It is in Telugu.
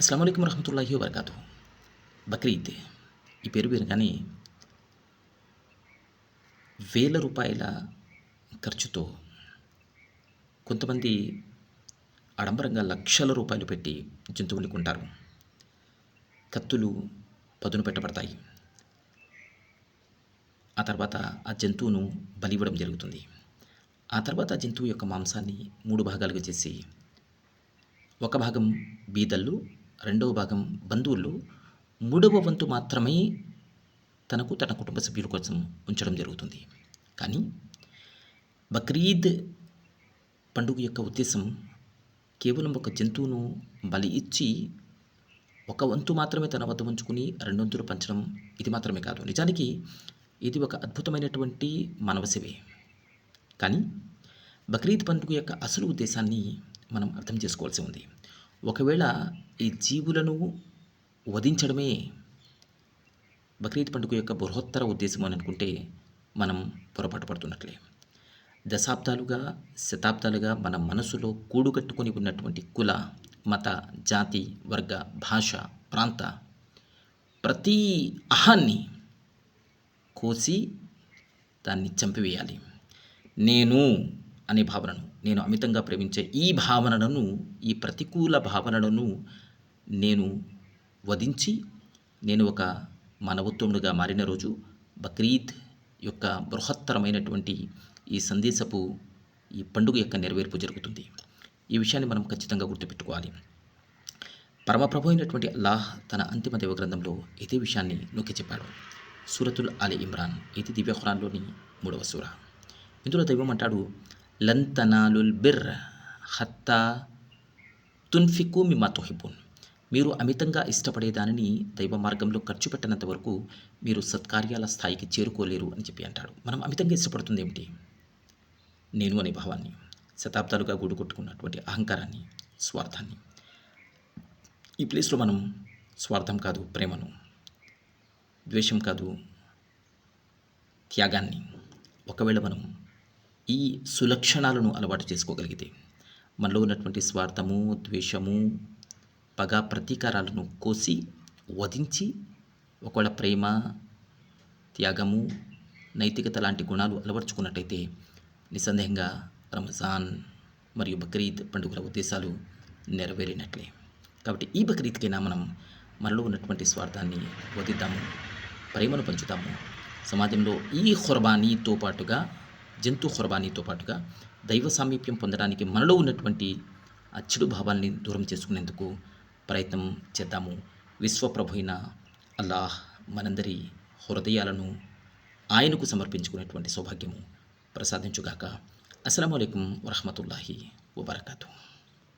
అస్సలాము అలైకుం వరహమతుల్లాహి వబర్కాతుహు. బక్రీద్ ఈ పేరు వినగానే వేల రూపాయల ఖర్చుతో కొంతమంది ఆడంబరంగా లక్షల రూపాయలు పెట్టి జంతువుని కొంటారు. కత్తులు పదును పెట్టబడతాయి. ఆ తర్వాత ఆ జంతువును బలివ్వడం జరుగుతుంది. ఆ తర్వాత ఆ జంతువు యొక్క మాంసాన్ని 3 భాగాలుగా చేసి ఒక భాగం బీదలు, రెండవ భాగం బంధువులు, మూడవ వంతు మాత్రమే తనకు, తన కుటుంబ సభ్యుల కోసం ఉంచడం జరుగుతుంది. కానీ బక్రీద్ పండుగ యొక్క ఉద్దేశం కేవలం ఒక జంతువును బలి ఇచ్చి ఒక వంతు మాత్రమే తన వద్ద ఉంచుకుని రెండొంతులు పంచడం ఇది మాత్రమే కాదు. నిజానికి ఇది ఒక అద్భుతమైనటువంటి మానవ సేవే. కానీ బక్రీద్ పండుగ యొక్క అసలు ఉద్దేశాన్ని మనం అర్థం చేసుకోవాల్సి ఉంది. ఒకవేళ ఈ జీవులను వధించడమే బక్రీద్ పండుగ యొక్క బృహత్తర ఉద్దేశం అని అనుకుంటే మనం పొరపాటు పడుతున్నట్లే. దశాబ్దాలుగా, శతాబ్దాలుగా మన మనసులో కూడుగట్టుకొని ఉన్నటువంటి కుల, మత, జాతి, వర్గ, భాష, ప్రాంత ప్రతి అహాన్ని కోసి దాన్ని చంపివేయాలి. నేను అనే భావనను, నేను అమితంగా ప్రేమించే ఈ భావనలను, ఈ ప్రతికూల భావనలను నేను వధించి నేను ఒక మానవోత్తముడిగా మారిన రోజు బక్రీద్ యొక్క బృహత్తరమైనటువంటి ఈ సందేశపు ఈ పండుగ యొక్క నెరవేర్పు జరుగుతుంది. ఈ విషయాన్ని మనం ఖచ్చితంగా గుర్తుపెట్టుకోవాలి. పరమప్రభు అయినటువంటి అల్లాహ్ తన అంతిమ దైవ గ్రంథంలో ఇదే విషయాన్ని నొక్కి చెప్పాడు. సూరతుల్ ఆలి ఇమ్రాన్, ఇది దివ్య ఖురాన్లోని 3వ సూర. ఇందులో దైవం అంటాడు, లన్ తనాలుల్ బిర్ర హత్తా తున్ఫికు మిమ్మా తుహిబ్బూన్. మీరు అమితంగా ఇష్టపడే దానిని దైవ మార్గంలో ఖర్చు పెట్టినంత వరకు మీరు సత్కార్యాల స్థాయికి చేరుకోలేరు అని చెప్పి అంటాడు. మనం అమితంగా ఇష్టపడుతుంది ఏమిటి? నేను అనే భావాన్ని, శతాబ్దాలుగా గూడుకొట్టుకున్నటువంటి అహంకారాన్ని, స్వార్థాన్ని. ఈ ప్లేస్లో మనం స్వార్థం కాదు ప్రేమను, ద్వేషం కాదు త్యాగాన్ని, ఒకవేళ మనం ఈ సులక్షణాలను అలవాటు చేసుకోగలిగితే మనలో ఉన్నటువంటి స్వార్థము, ద్వేషము, పగ, ప్రతీకారాలను కోసి వధించి ఒకవేళ ప్రేమ, త్యాగము, నైతికత లాంటి గుణాలు అలవర్చుకున్నట్టయితే నిస్సందేహంగా రంజాన్ మరియు బక్రీద్ పండుగల ఉద్దేశాలు నెరవేరినట్లే. కాబట్టి ఈ బక్రీద్కైనా మనం మనలో ఉన్నటువంటి స్వార్థాన్ని వదిద్దాము, ప్రేమను పంచుతాము. సమాజంలో ఈ ఖుర్బానీతో పాటుగా, జంతు ఖుర్బానీతో పాటుగా దైవ సామీప్యం పొందడానికి మనలో ఉన్నటువంటి ఆ చెడు భావాల్ని దూరం చేసుకునేందుకు ప్రయత్నం చేద్దాము. విశ్వప్రభు అయిన అల్లాహ్ మనందరి హృదయాలను ఆయనకు సమర్పించుకునేటువంటి సౌభాగ్యము ప్రసాదించుగాక. అస్సలాము అలైకుం వరహమతుల్లాహి వబర్కాతుహు.